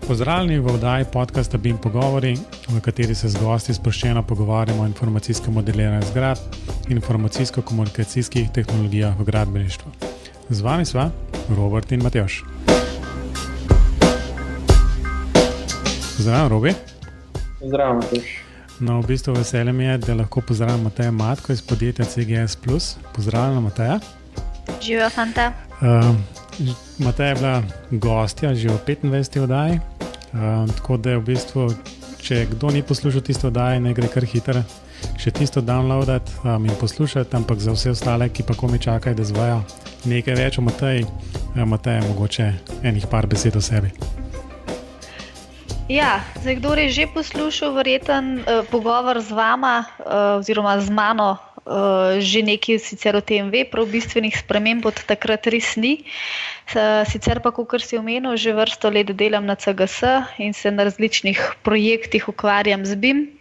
Pozdravljeni v oddaji podcasta BIM Pogovori, v kateri se z gosti sproščeno pogovarjamo o informacijskem modeliranju zgradb in informacijsko-komunikacijskih tehnologijah v gradbeništvu. Z vami sva Robert in Matjaž. Pozdravljam, Robi. Pozdravljam, Matjaž. No, v bistvu veselje mi je, da lahko pozdravljam Mateja Matko iz podjetja CGS Plus. Pozdravljam, Mateja. Živijo, fanta. Mateja je bila gostja že v 25. oddaji, tako da je v bistvu, če kdo ni poslušal tiste oddaje, ne gre kar hitro še tisto downloadat in poslušati, ampak za vse ostale, ki pa komaj čakajo, da zvajo nekaj več o Mateji, Mateja mogoče enih par besed o sebi. Ja, zdaj kdo je že poslušal verjeten pogovor z vama oziroma z mano, že nekaj sicer o tem ve, prav bistvenih sprememb od takrat res ni. Sicer pa, kakor si omenil, že vrsto let delam na CGS in se na različnih projektih ukvarjam z BIM.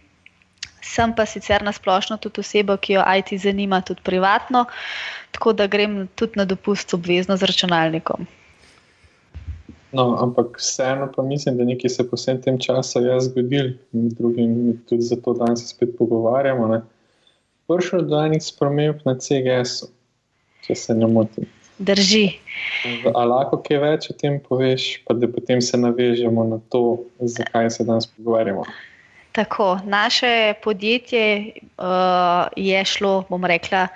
Sem pa sicer na splošno tudi oseba, ki jo IT zanima tudi privatno, tako da grem tudi na dopust obvezno z računalnikom. No, ampak vseeno pa mislim, da nekaj se po vsem tem času je zgodil, med drugim tudi zato danes se spet pogovarjamo. Prišlo do enih sprememb na CGS-u, če se ne motim. Drži. A lahko kaj več o tem poveš, pa da potem se navežemo na to, zakaj se danes pogovarjamo. Tako, naše podjetje je šlo, bom rekla,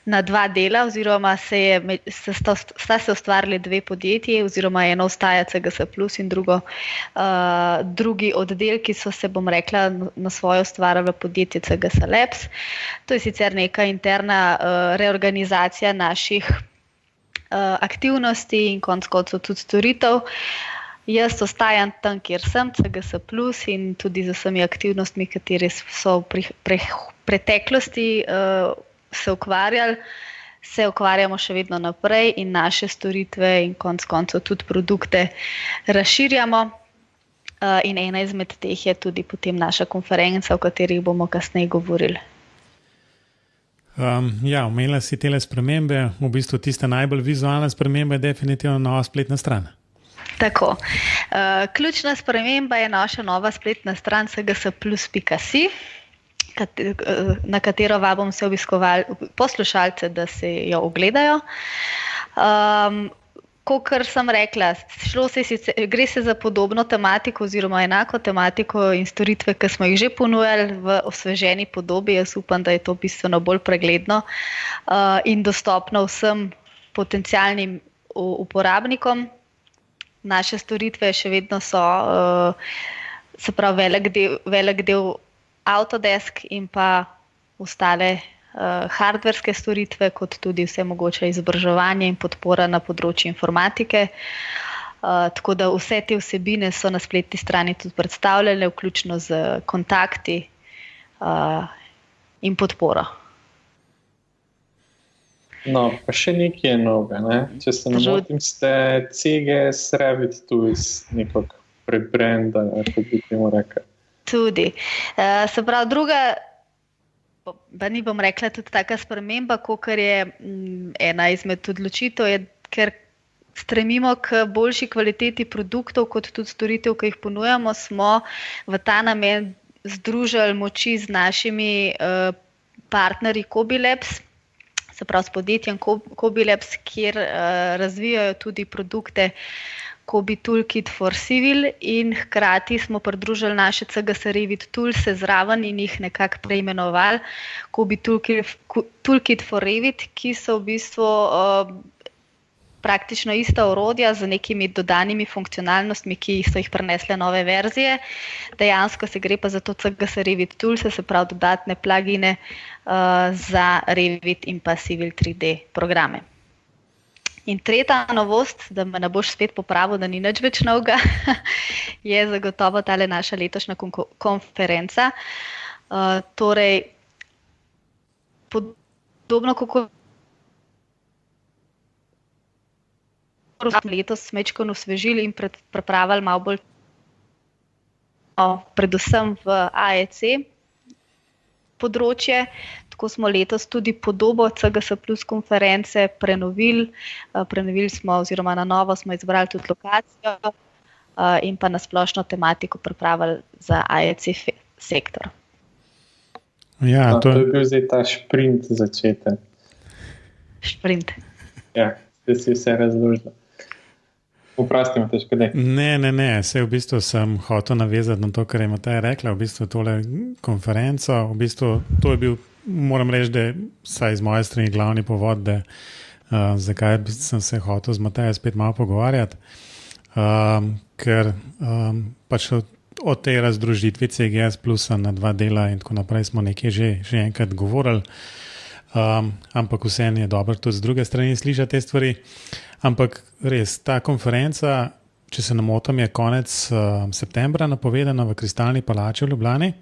na dva dela, oziroma sta se ustvarili dve podjetji, oziroma eno ostaja CGS Plus in drugi oddelki so se, bom rekla, na svojo ustvarili podjetje CGS Labs. To je sicer neka interna reorganizacija naših aktivnosti in konec koncev tudi storitev. Jaz ostajam tam, kjer sem, CGS Plus, in tudi z vsemi aktivnostmi, katere so v preteklosti se ukvarjali, se ukvarjamo še vedno naprej in naše storitve in konec koncev tudi produkte razširjamo. In ena izmed teh je tudi potem naša konferenca, o katerih bomo kasneje govorili. Ja, omenila si tele spremembe, v bistvu tista najbolj vizualna sprememba je definitivno nova spletna stran. Tako, ključna sprememba je naša nova spletna stran cgsplus.si, na katero vabim vse poslušalce, da se jo ogledajo. Kakor sem rekla, gre se za podobno tematiko oziroma enako tematiko in storitve, ki smo jih že ponujali v osveženi podobi. Jaz upam, da je to bistveno bolj pregledno in dostopno vsem potencialnim uporabnikom. Naše storitve še vedno so, se pravi, velik del Autodesk in pa ostale hardverske storitve, kot tudi vse mogoče izobraževanje in podpora na področju informatike. Tako da vse te vsebine so na spletni strani tudi predstavljene, vključno z kontakti in podporo. No, pa še nekaj je novega, ne? Če se ne motim, ste CGS Revit Tools nekako prebrandali, kako bi temu rekli. Tudi. Se pravi, druga, pa ni bom rekla tudi taka sprememba, kakor je ena izmed odločitev, je, ker stremimo k boljši kvaliteti produktov, kot tudi storitev, ki jih ponujamo, smo v ta namen združili moči z našimi partnerji Cobilabs, se pravi s podjetjem Cobilabs, kjer razvijajo tudi produkte Cobi Toolkit for Civil in hkrati smo pridružili naše CGS Revit Tools zraven in jih nekako preimenovali Cobi Toolkit for Revit, ki so v bistvu praktično ista orodja z nekimi dodanimi funkcionalnostmi, ki so jih prinesle nove verzije. Dejansko se gre pa za to CGS Revit Tools, se pravi dodatne plugine za Revit in pa Civil 3D programe. In tretja novost, da me ne boš spet popravil, da ni nič več novega, je zagotovo tale naša letošnja konferenca. Torej, podobno kako letos smečko osvežili in pripravili malo bolj predvsem v AEC področje. Tako smo letos tudi podobo CGS Plus konference prenovili. Prenovili smo oziroma na novo smo izbrali tudi lokacijo. in pa na splošno tematiko pripravili za IEC sektor. Ja, to je bil zdaj ta šprint začeten. Šprint. Ja, zdaj si vse razložila. Vprosti me težko dej. Ne, se v bistvu sem hotel navezati na to, kar je Mateja rekla, v bistvu tole konferenco, v bistvu to je bil, moram reči, da je vsaj z moje strani glavni povod, da zakaj sem se hotel z Mateja spet malo pogovarjati, ker pač o tej razdružitvi CGS plusa na 2 dela in tako naprej smo nekaj že enkrat govorili, ampak vseeno je dobro tudi z druge strani slišati te stvari. Ampak res, ta konferenca, če se ne motim, je konec septembra napovedana v Kristalni palači v Ljubljani.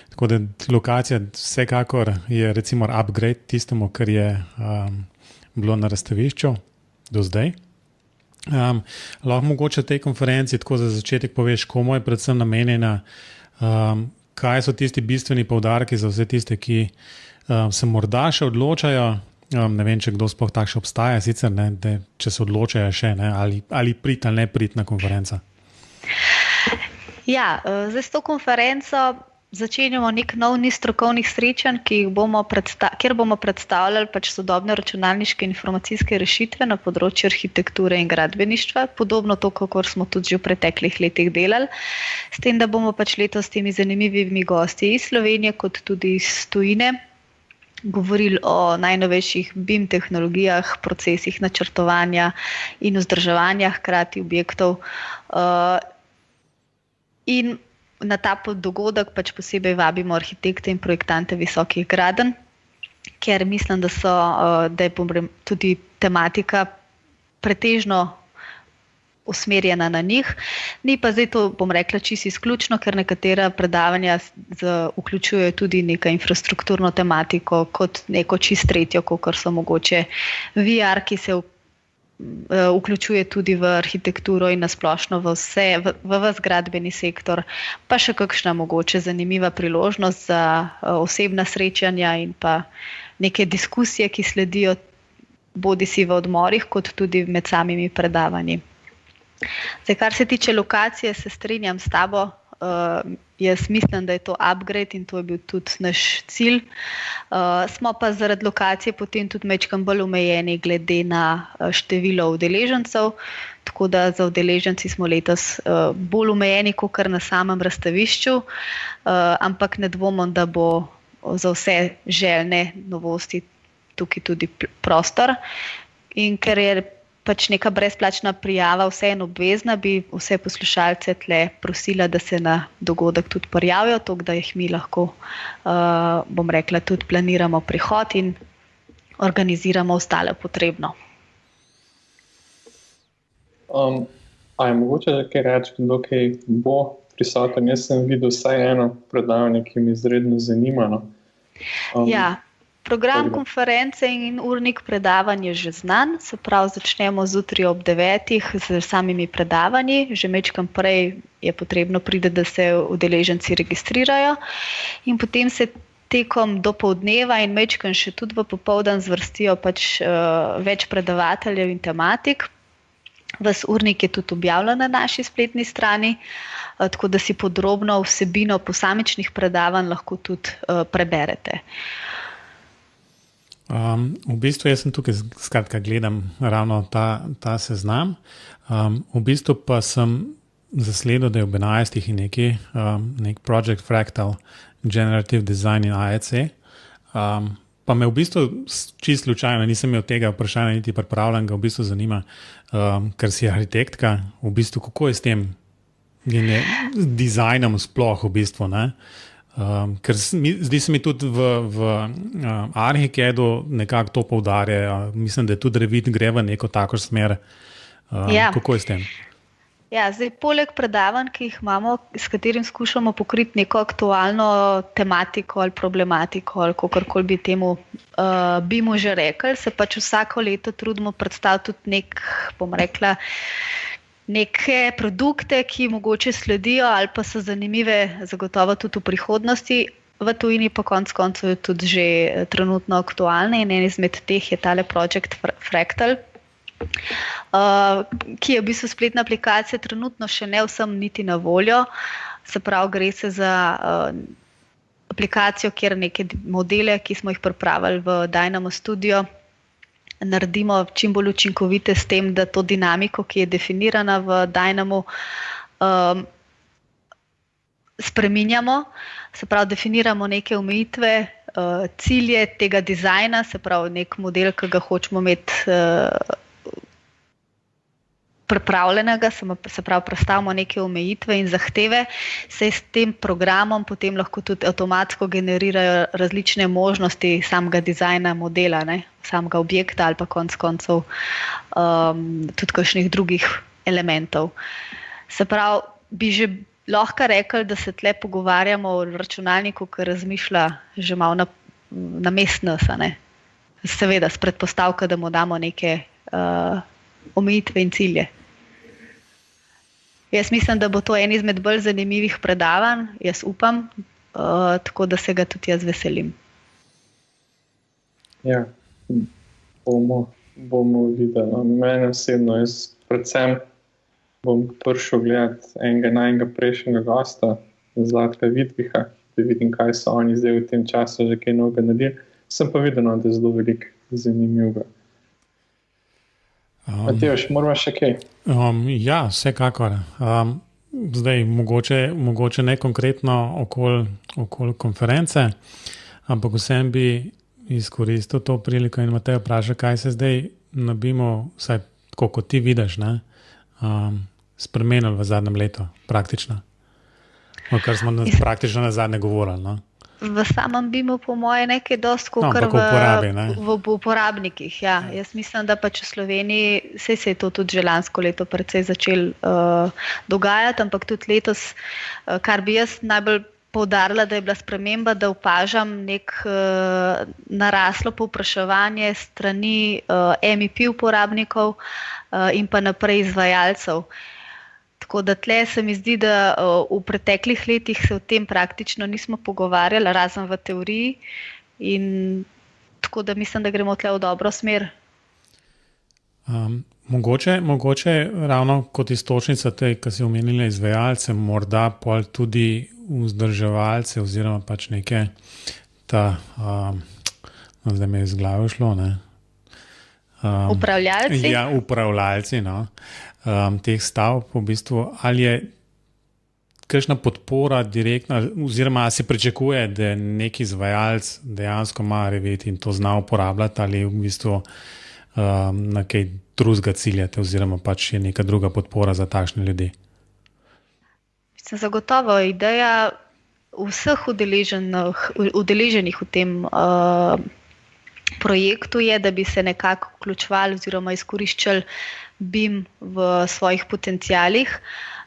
Tako da lokacija vsekakor je recimo upgrade tistemu, kar je bilo na razstavišču do zdaj. Lahko mogoče tej konferenci tako za začetek poveš, komu je predvsem namenjena, kaj so tisti bistveni poudarki za vse tiste, ki se morda še odločajo. Ne vem, če kdo sploh tak še obstaja, sicer ne, da če se odločajo še, ne, ali priti ali ne priti na konferenco. Ja, zdaj s to konferenco začenjamo nek nov niz strokovnih srečanj, kjer bomo predstavljali pač sodobne računalniške informacijske rešitve na področju arhitekture in gradbeništva, podobno to, kakor smo tudi že v preteklih letih delali, s tem, da bomo pač letos s temi zanimivimi gosti iz Slovenije kot tudi iz tujine govorili o najnovejših BIM tehnologijah, procesih načrtovanja in vzdrževanja hkrati objektov. In na ta dogodek pač posebej vabimo arhitekte in projektante visokih gradenj, ker mislim, da je tudi tematika pretežno usmerjena na njih. Ni pa zdaj to, bom rekla, čisto izključno, ker nekatera predavanja vključujejo tudi neko infrastrukturno tematiko kot neko čisto tretjo, kakor so mogoče VR, ki se vključuje tudi v arhitekturo in nasplošno v ves gradbeni sektor, pa še kakšna mogoče zanimiva priložnost za osebna srečanja in pa neke diskusije, ki sledijo bodisi v odmorih, kot tudi med samimi predavanji. Zdaj, kar se tiče lokacije, se strinjam s tabo. Jaz mislim, da je to upgrade in to je bil tudi naš cilj. Smo pa zaradi lokacije potem tudi majčkeno bolj omejeni glede na število udeležencev, tako da za udeleženci smo letos bolj omejeni kot na samem razstavišču, ampak ne dvomim, da bo za vse željne novosti tukaj tudi prostor. In ker je pač neka brezplačna prijava vseeno obvezna, bi vse poslušalce tle prosila, da se na dogodek tudi prijavijo, tako da jih mi lahko, bom rekla, tudi planiramo prihod in organiziramo ostale potrebno. A je mogoče kaj reči, kdo kaj bo prisoten? Jaz sem videl vsaj eno predavanje, ki mi izredno zanima. Ja. Program konference in urnik predavanj je že znan, se pravi, začnemo zjutraj ob 9 z samimi predavanji. Že majčkeno prej je potrebno priti, da se udeleženci registrirajo in potem se tekom dopoldneva in majčkeno še tudi v popoldan zvrstijo pač več predavateljev in tematik. Ves urnik je tudi objavljen na naši spletni strani, tako da si podrobno vsebino posamičnih predavanj lahko tudi preberete. V bistvu jaz sem tukaj, skratka, gledam ravno ta seznam. V bistvu pa sem zasledil, da je ob 11 in nek Project Fractal Generative Design in IEC. Pa me v bistvu čisto slučajno, nisem imel tega vprašanja niti pripravljenega, v bistvu zanima, ker si arhitektka, v bistvu kako je s tem dizajnom sploh v bistvu, ne? Ker zdi se mi tudi v Arhikedu nekako to poudarja. Mislim, da je tudi Revit gre v neko tako smer. Kako je s tem? Ja, zdaj poleg predavanj, ki jih imamo, s katerim skušamo pokriti neko aktualno tematiko ali problematiko ali kakorkoli bi temu BIM-u že rekli, se pač vsako leto trudimo predstaviti tudi neke produkte, ki mogoče sledijo ali pa so zanimive zagotovo tudi v prihodnosti. V tujini pa konec koncev je tudi že trenutno aktualne in en izmed teh je tale Project Fractal. ki je v bistvu spletna aplikacija, trenutno še ne vsem niti na voljo. Se pravi, gre se za aplikacijo, kjer neke modele, ki smo jih pripravili v Dynamo Studio, naredimo čim bolj učinkovite s tem, da to dinamiko, ki je definirana v Dynamo, spreminjamo. Se pravi, definiramo neke omejitve, cilje tega dizajna, se pravi, nek model, ki ga hočemo imeti pripravljenega, se pravi, prestavimo neke omejitve in zahteve, se s tem programom potem lahko tudi avtomatsko generirajo različne možnosti samega dizajna modela, ne? Samega objekta ali pa konec koncev tudi kakšnih drugih elementov. Se pravi, bi že lahko rekli, da se tle pogovarjamo o računalniku, ki razmišlja že malo namesto nas, ne? Seveda, s predpostavko, da mu damo neke omejitve in cilje. Jaz mislim, da bo to en izmed bolj zanimivih predavanj, jaz upam, tako da se ga tudi jaz veselim. Ja, bomo videli. Mene osebno, jaz predvsem bom prišel gledati enega prejšnjega gosta, Zlatka Vidviha, da vidim, kaj so oni zdaj v tem času že kaj novega naredili. Sem pa videl, da je zelo veliko zanimivega. Matevž, moramo še kaj? Ja, vsekakor. Zdaj, mogoče ne konkretno okoli konference, ampak vsem bi izkoristil to priliko in Matej vpraša, kaj se zdaj nabimo, vsaj tako kot ti vidiš, spremenili v zadnjem letu, praktično. Kar smo praktično na zadnje govorili. No? V samem BIM-u po moje nekaj dosti, kar v uporabnikih. Ja. Jaz mislim, da pač v Sloveniji se je to tudi že lansko leto precej začelo dogajati, ampak tudi letos, kar bi jaz najbolj poudarila, da je bila sprememba, da opažam nek naraslo povpraševanje strani MEP uporabnikov in pa naprej izvajalcev. Tako da tle se mi zdi, da v preteklih letih se o tem praktično nismo pogovarjali, razen v teoriji, in tako da mislim, da gremo tle v dobro smer. Mogoče ravno kot istočnica tej, ki si omenila izvajalce, morda pol tudi vzdrževalce oziroma pač neke zdaj me je iz glave šlo, ne? Upravljalci? Ja, upravljalci, no. Teh stavb v bistvu, ali je kakšna podpora direktna, oziroma se pričakuje, da neki izvajalec dejansko ima Revit in to zna uporabljati, ali v bistvu na kaj drugega ciljate, oziroma pač je neka druga podpora za takšne ljudi? Zagotovo ideja vseh udeleženih v tem projektu je, da bi se nekako vključevali oziroma izkoriščali BIM v svojih potencialih.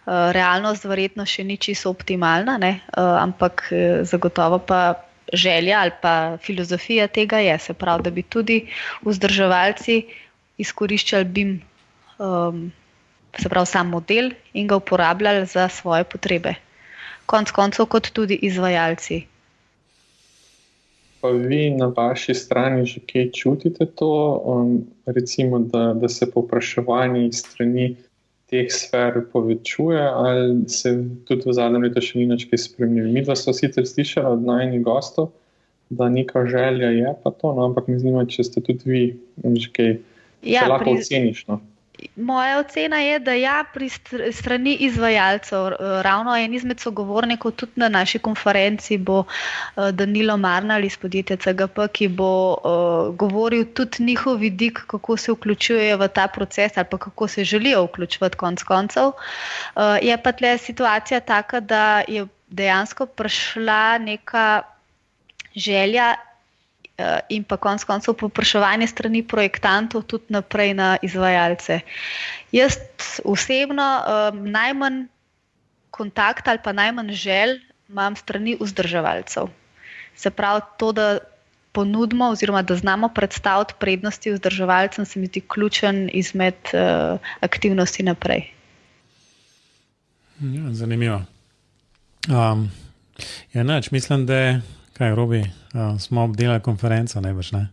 Realnost verjetno še ni čisto optimalna, ne? Ampak zagotovo pa želja ali pa filozofija tega je, se pravi, da bi tudi vzdrževalci izkoriščali BIM, se pravi sam model, in ga uporabljali za svoje potrebe. Konec koncev kot tudi izvajalci. Pa vi na vaši strani že kaj čutite to, recimo, da se povpraševanje iz strani teh sfer povečuje, ali se tudi v zadnjem letu še ni nič kaj spremenilo? Mi dva smo sicer slišali od najnih gostov, da neka želja je pa to, no, ampak me zanima, če ste tudi vi že kaj, se lahko oceniš, no? Moja ocena je, da ja, pri strani izvajalcev, ravno en izmed sogovornikov tudi na naši konferenci bo Danilo Marnal iz podjetja CGP, ki bo govoril tudi njihov vidik, kako se vključujejo v ta proces ali pa kako se želijo vključevati konec koncev. Je pa tle situacija taka, da je dejansko prišla neka želja in pa konec koncev povpraševanje strani projektantov tudi naprej na izvajalce. Jaz osebno najmanj kontakt ali pa najmanj želj imam strani vzdrževalcev. Se pravi, to, da ponudimo oziroma da znamo predstaviti prednosti vzdrževalcem, se mi zdi ključen izmed aktivnosti naprej. Ja, zanimivo. Mislim, da kaj, Robi, smo obdelali konferenco, najbrž, ne?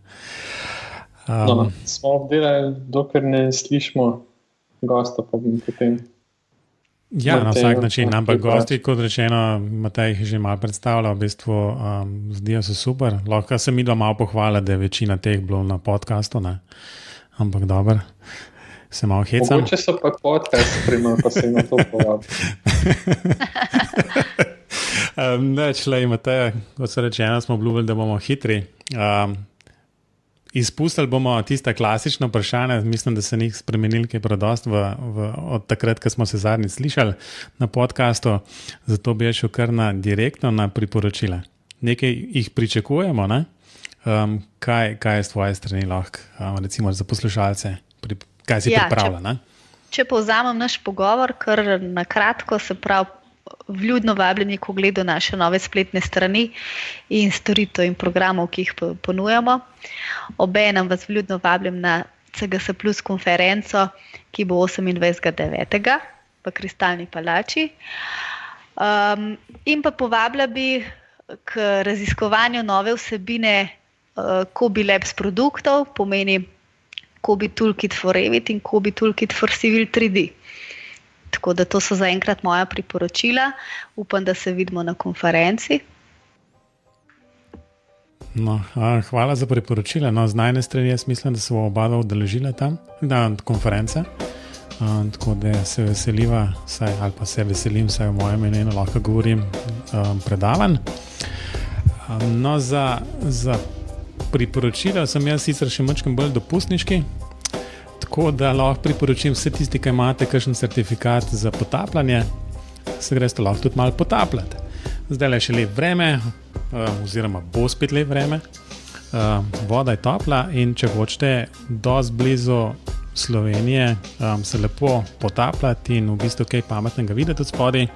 Smo obdelali, dokler ne slišimo gosta, pa bomo potem. Ja, na vsak način, ampak gosti, kot rečeno, Matej jih že malo predstavlja, v bistvu zdijo se super. Lahko se mi dva malo pohvala, da je večina teh bilo na podcastu, ne? Ampak dobro, se malo hecam. Mogoče so pa podcast spremljali, pa se jim na to povabi. Neč, lej, Matej, kot so rečeno, smo obljubili, da bomo hitri. Izpustili bomo tista klasična vprašanja, mislim, da se njih spremenili kaj predost od takrat, ko smo se zadnjič slišali na podcastu, zato bi šel kar direktno na priporočila. Nekaj jih pričakujemo, ne? Kaj je s tvoje strani lahko, recimo za poslušalce, kaj si pripravlja? Ne? Če povzamem naš pogovor, kar na kratko, se pravi, vljudno vabljeni k ogledu naše nove spletne strani in storitev in programov, ki jih ponujamo. Obenem vas vljudno vabim na CGS Plus konferenco, ki bo 28.9. v Kristalni palači. In pa povabila bi k raziskovanju nove vsebine Kobi Labs produktov, pomeni Kobi Toolkit for Revit in Kobi Toolkit for Civil 3D. Tako da to so zaenkrat moja priporočila. Upam, da se vidimo na konferenci. No, hvala za priporočila. No, z najne strani jaz mislim, da se bo oba udeležila tam na konference. Tako da se veseliva, ali pa se veselim, saj v mojem imenu lahko govorim predavanj. No, za priporočila sem jaz sicer še malo bolj dopustniški. Tako da lahko priporočim vse tisti, ki imate kakšen certifikat za potapljanje, se greste lahko tudi malo potapljati. Zdaj je še lep vreme, oziroma bo spet lep vreme, voda je topla in če hočete dosti blizu Slovenije se lepo potapljati in v bistvu kaj pametnega videti od spodaj,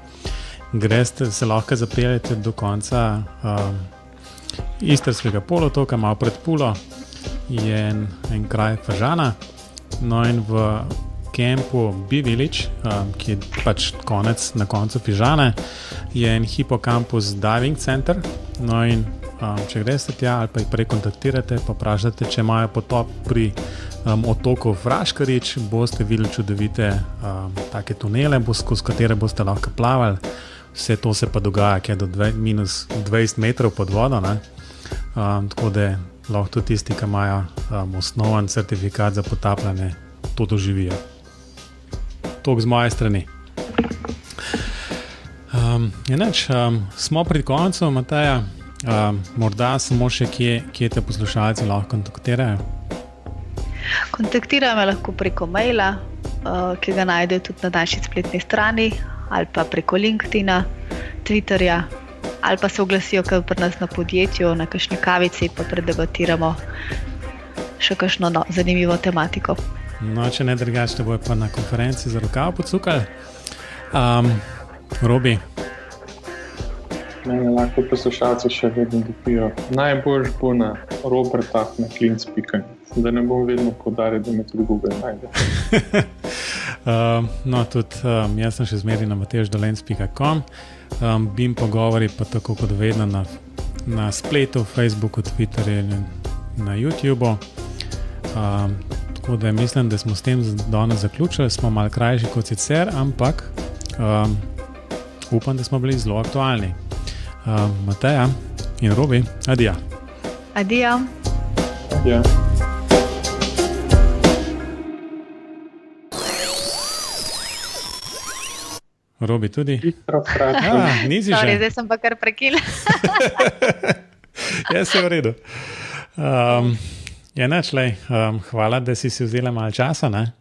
greste, se lahko zapeljete do konca Istrskega polotoka, malo pred Pulo je en kraj Fažana. No in v kampu B-Village, ki je pač na koncu Fižane, je en hipokampus diving center. No in če greste tja ali pa jih prekontaktirate, pa vprašate, če imajo potop pri otoku Vraškarič, boste videli čudovite take tunele, skozi katere boste lahko plavali. Vse to se pa dogaja, ki je do minus 20 metrov pod vodo, ne? Tako da lahko tudi tisti, ki imajo osnoven certifikat za potapljanje, to doživijo. Toliko z moje strani. Smo pri koncu, Mateja. Morda samo še kje te poslušalci lahko kontaktirajo? Kontaktirajo me lahko preko maila, ki ga najdejo tudi na naši spletni strani, ali pa preko LinkedIna, Twitterja, ali pa se oglasijo kar pri nas na podjetju, na kakšni kavici, pa predebatiramo še kakšno zanimivo tematiko. No, če ne drugače, te bojo pa na konferenci za rokav pocukali. Robi? Mene lahko poslušalci še vedno dobijo. Najboljš bo na roberta@klinc.net, da ne bom vedno poudaril, da me tudi Google najde. No, tudi jaz sem še zmeraj na matejždolenc.com. BIM pogovori pa tako kot vedno na spletu, Facebooku, Twitterju in na YouTubeu. Tako da mislim, da smo s tem danes zaključili. Smo malo krajši kot sicer, ampak upam, da smo bili zelo aktualni. Mateja in Robi, adija. Adija. Ja. Robi tudi? Nisi Sorry, že? zdaj sem pa kar prekila. Ja, se v redu. Hvala, da si vzela malo časa, ne?